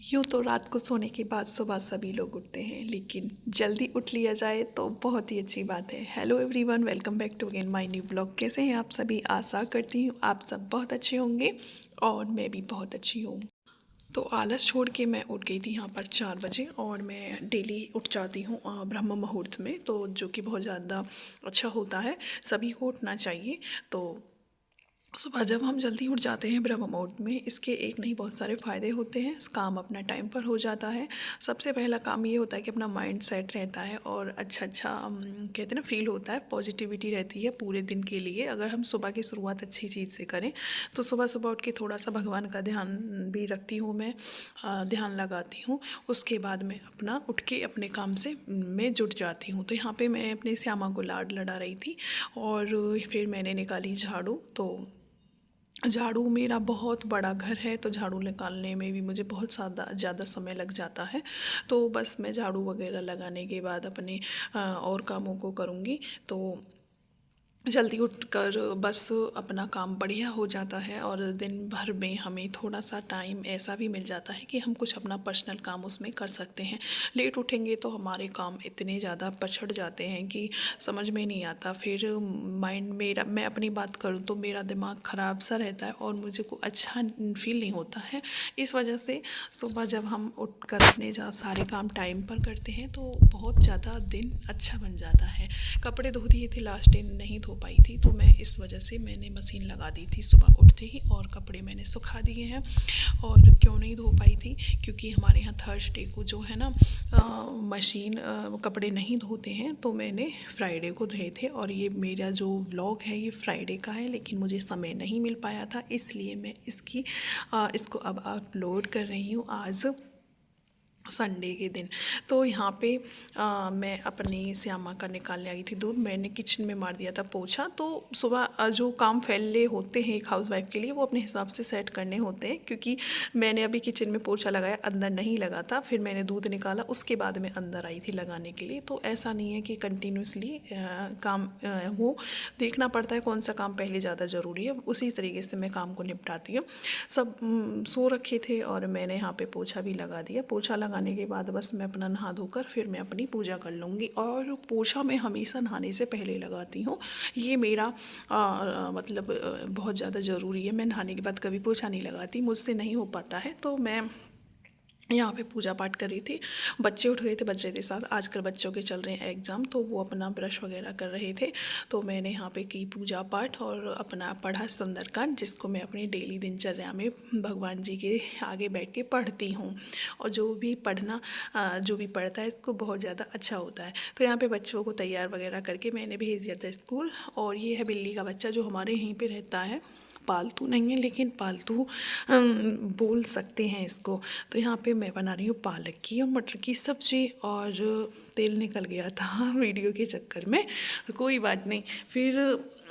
यूँ तो रात को सोने के बाद सुबह सभी लोग उठते हैं, लेकिन जल्दी उठ लिया जाए तो बहुत ही अच्छी बात है। Hello everyone, welcome back to again my new blog. कैसे हैं आप सभी? आशा करती हूँ आप सब बहुत अच्छे होंगे और मैं भी बहुत अच्छी हूँ। तो आलस छोड़ के मैं उठ गई थी यहाँ पर 4 बजे, और मैं डेली उठ जाती हूँ ब्रह्म मुहूर्त में, तो जो कि बहुत ज़्यादा अच्छा होता है, सभी को उठना चाहिए। तो सुबह जब हम जल्दी उठ जाते हैं ब्रह्म मुहूर्त में, इसके एक नहीं बहुत सारे फ़ायदे होते हैं। काम अपना टाइम पर हो जाता है। सबसे पहला काम ये होता है कि अपना माइंड सेट रहता है और अच्छा अच्छा कहते हैं ना, फील होता है, पॉजिटिविटी रहती है पूरे दिन के लिए। अगर हम सुबह की शुरुआत अच्छी चीज़ से करें तो सुबह सुबह उठ के थोड़ा सा भगवान का ध्यान भी रखती हूँ मैं, ध्यान लगाती हूँ। उसके बाद मैं अपना उठ के अपने काम से मैं जुट जाती हूँ। तो यहाँ पे मैं अपनी श्यामा को लाड लड़ा रही थी और फिर मैंने निकाली झाड़ू। तो झाड़ू, मेरा बहुत बड़ा घर है तो झाड़ू निकालने में भी मुझे बहुत ज़्यादा समय लग जाता है। तो बस मैं झाड़ू वगैरह लगाने के बाद अपने और कामों को करूँगी। तो जल्दी उठकर बस अपना काम बढ़िया हो जाता है, और दिन भर में हमें थोड़ा सा टाइम ऐसा भी मिल जाता है कि हम कुछ अपना पर्सनल काम उसमें कर सकते हैं। लेट उठेंगे तो हमारे काम इतने ज़्यादा पछड़ जाते हैं कि समझ में नहीं आता। फिर माइंड मेरा, मैं अपनी बात करूँ तो मेरा दिमाग ख़राब सा रहता है और मुझे को अच्छा फील नहीं होता है। इस वजह से सुबह जब हम उठकर अपने सारे काम टाइम पर करते हैं तो बहुत ज़्यादा दिन अच्छा बन जाता है। कपड़े धो दिए थे लास्ट दिन, नहीं धो पाई थी, तो मैं इस वजह से मैंने मशीन लगा दी थी सुबह उठते ही, और कपड़े मैंने सुखा दिए हैं। और क्यों नहीं धो पाई थी, क्योंकि हमारे यहाँ थर्सडे को जो है ना मशीन कपड़े नहीं धोते हैं, तो मैंने फ्राइडे को धोए थे। और ये मेरा जो व्लॉग है ये फ्राइडे का है, लेकिन मुझे समय नहीं मिल पाया था, इसलिए मैं इसको अब अपलोड कर रही हूँ आज संडे के दिन। तो यहाँ पे मैं अपनी श्यामा का निकालने आई थी दूध। मैंने किचन में मार दिया था पोछा। तो सुबह जो काम फैले होते हैं एक हाउसवाइफ के लिए, वो अपने हिसाब से सेट करने होते हैं, क्योंकि मैंने अभी किचन में पोछा लगाया, अंदर नहीं लगा था। फिर मैंने दूध निकाला, उसके बाद मैं अंदर आई थी लगाने के लिए। तो ऐसा नहीं है कि कंटिन्यूसली काम हो, देखना पड़ता है कौन सा काम पहले ज़्यादा ज़रूरी है, उसी तरीके से मैं काम को निपटाती हूँ। सब सो रखे थे और मैंने यहाँ पे पोछा भी लगा दिया। पोछा लगाने के बाद बस मैं अपना नहा धोकर फिर मैं अपनी पूजा कर लूँगी। और पोछा मैं हमेशा नहाने से पहले लगाती हूँ। ये मेरा मतलब बहुत ज़्यादा ज़रूरी है। मैं नहाने के बाद कभी पोछा नहीं लगाती, मुझसे नहीं हो पाता है। तो मैं यहाँ पे पूजा पाठ कर रही थी। बच्चे उठ गए थे, बज रहे थे 7। आजकल बच्चों के चल रहे हैं एग्ज़ाम, तो वो अपना ब्रश वगैरह कर रहे थे। तो मैंने यहाँ पे की पूजा पाठ और अपना पढ़ा सुंदरकांड, जिसको मैं अपनी डेली दिनचर्या में भगवान जी के आगे बैठ के पढ़ती हूँ। और जो भी जो भी पढ़ता है इसको बहुत ज़्यादा अच्छा होता है। तो यहाँ पे बच्चों को तैयार वगैरह करके मैंने भेज दिया था स्कूल। और ये है बिल्ली का बच्चा जो हमारे यहीं पर रहता है, पालतू नहीं है लेकिन पालतू बोल सकते हैं इसको। तो यहाँ पे मैं बना रही हूँ पालक की और मटर की सब्ज़ी, और तेल निकल गया था वीडियो के चक्कर में, कोई बात नहीं। फिर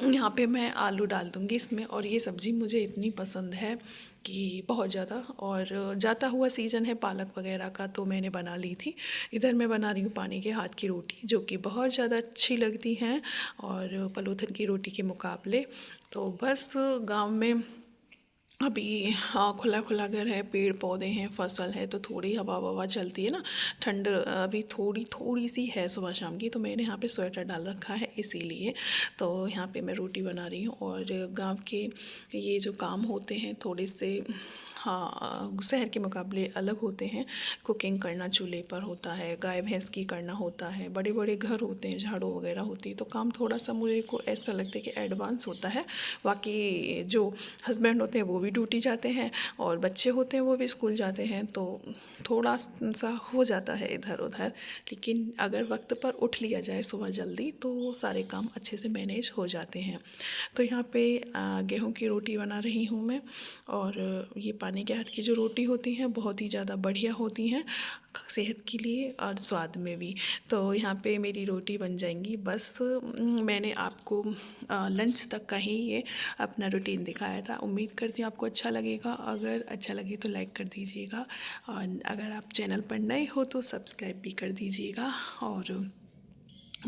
यहाँ पे मैं आलू डाल दूँगी इसमें। और ये सब्ज़ी मुझे इतनी पसंद है कि बहुत ज़्यादा, और जाता हुआ सीज़न है पालक वगैरह का, तो मैंने बना ली थी। इधर मैं बना रही हूँ पानी के हाथ की रोटी, जो कि बहुत ज़्यादा अच्छी लगती हैं और पलोथन की रोटी के मुकाबले। तो बस गांव में अभी खुला खुला घर है, पेड़ पौधे हैं, फसल है, तो थोड़ी हवा ववा चलती है ना। ठंड अभी थोड़ी थोड़ी सी है सुबह शाम की, तो मैंने यहाँ पे स्वेटर डाल रखा है इसीलिए। तो यहाँ पे मैं रोटी बना रही हूँ। और गांव के ये जो काम होते हैं थोड़े से, हाँ, शहर के मुकाबले अलग होते हैं। कुकिंग करना चूल्हे पर होता है, गाय भैंस की करना होता है, बड़े बड़े घर होते हैं, झाड़ू वगैरह होती है, तो काम थोड़ा सा मुझे को ऐसा लगता है कि एडवांस होता है। बाकी जो हस्बैंड होते हैं वो भी ड्यूटी जाते हैं, और बच्चे होते हैं वो भी स्कूल जाते हैं, तो थोड़ा सा हो जाता है इधर उधर। लेकिन अगर वक्त पर उठ लिया जाए सुबह जल्दी तो सारे काम अच्छे से मैनेज हो जाते हैं। तो यहाँ पे गेहूं की रोटी बना रही हूँ मैं। और ये पानी के हाथ की जो रोटी होती हैं बहुत ही ज़्यादा बढ़िया होती हैं सेहत के लिए और स्वाद में भी। तो यहाँ पे मेरी रोटी बन जाएंगी बस। मैंने आपको लंच तक का ही ये अपना रूटीन दिखाया था। उम्मीद करती हूँ आपको अच्छा लगेगा। अगर अच्छा लगे तो लाइक कर दीजिएगा, और अगर आप चैनल पर नए हो तो सब्सक्राइब भी कर दीजिएगा। और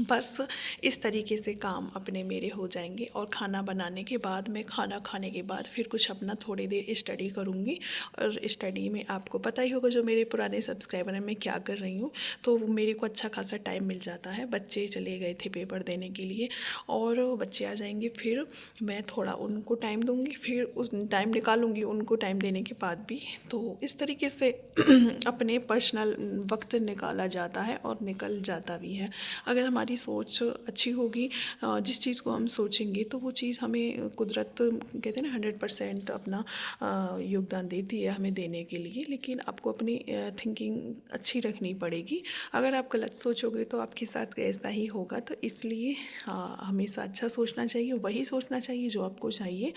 बस इस तरीके से काम अपने मेरे हो जाएंगे। और खाना बनाने के बाद, मैं खाना खाने के बाद फिर कुछ अपना थोड़ी देर स्टडी करूँगी। और स्टडी में आपको पता ही होगा, जो मेरे पुराने सब्सक्राइबर हैं, मैं क्या कर रही हूँ, तो मेरे को अच्छा खासा टाइम मिल जाता है। बच्चे चले गए थे पेपर देने के लिए, और बच्चे आ जाएंगे, फिर मैं थोड़ा उनको टाइम दूँगी, फिर उस टाइम निकालूँगी उनको टाइम देने के बाद भी। तो इस तरीके से अपने पर्सनल वक्त निकाला जाता है और निकल जाता भी है। अगर हमारी सोच अच्छी होगी, जिस चीज़ को हम सोचेंगे, तो वो चीज़ हमें कुदरत कहते हैं ना 100% अपना योगदान देती है हमें देने के लिए। लेकिन आपको अपनी थिंकिंग अच्छी रखनी पड़ेगी। अगर आप गलत सोचोगे तो आपके साथ ऐसा ही होगा। तो इसलिए हमेशा अच्छा सोचना चाहिए, वही सोचना चाहिए जो आपको चाहिए।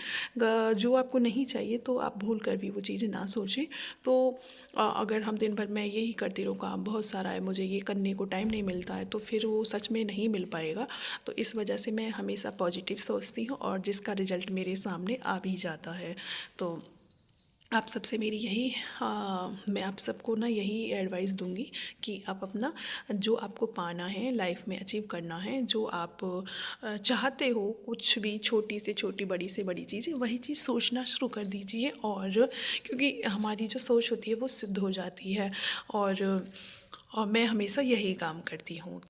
जो आपको नहीं चाहिए तो आप भूल कर भी वो चीज़ें ना सोचें। तो अगर हम दिन भर मैं यही करती रहूँ, काम बहुत सारा है, मुझे ये करने को टाइम नहीं मिलता है, तो फिर वो सच में नहीं मिल पाएगा। तो इस वजह से मैं हमेशा पॉजिटिव सोचती हूँ, और जिसका रिजल्ट मेरे सामने आ भी जाता है। तो आप सबसे मेरी यही मैं आप सबको ना यही एडवाइस दूंगी कि आप अपना जो आपको पाना है लाइफ में, अचीव करना है, जो आप चाहते हो, कुछ भी छोटी से छोटी, बड़ी से बड़ी चीज़ें, वही चीज़ सोचना शुरू कर दीजिए। और क्योंकि हमारी जो सोच होती है वो सिद्ध हो जाती है। और मैं हमेशा यही काम करती हूँ।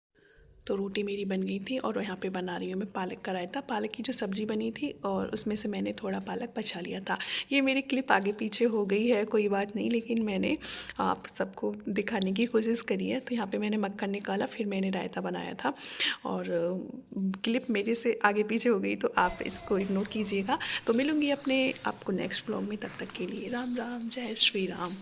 तो रोटी मेरी बन गई थी, और यहाँ पे बना रही हूँ मैं पालक का रायता। पालक की जो सब्ज़ी बनी थी, और उसमें से मैंने थोड़ा पालक बचा लिया था। ये मेरी क्लिप आगे पीछे हो गई है, कोई बात नहीं, लेकिन मैंने आप सबको दिखाने की कोशिश करी है। तो यहाँ पे मैंने मक्खन निकाला, फिर मैंने रायता बनाया था, और क्लिप मेरे से आगे पीछे हो गई, तो आप इसको इग्नोर कीजिएगा। तो मिलूँगी अपने आपको नेक्स्ट व्लॉग में। तब तक के लिए राम राम, जय श्री राम।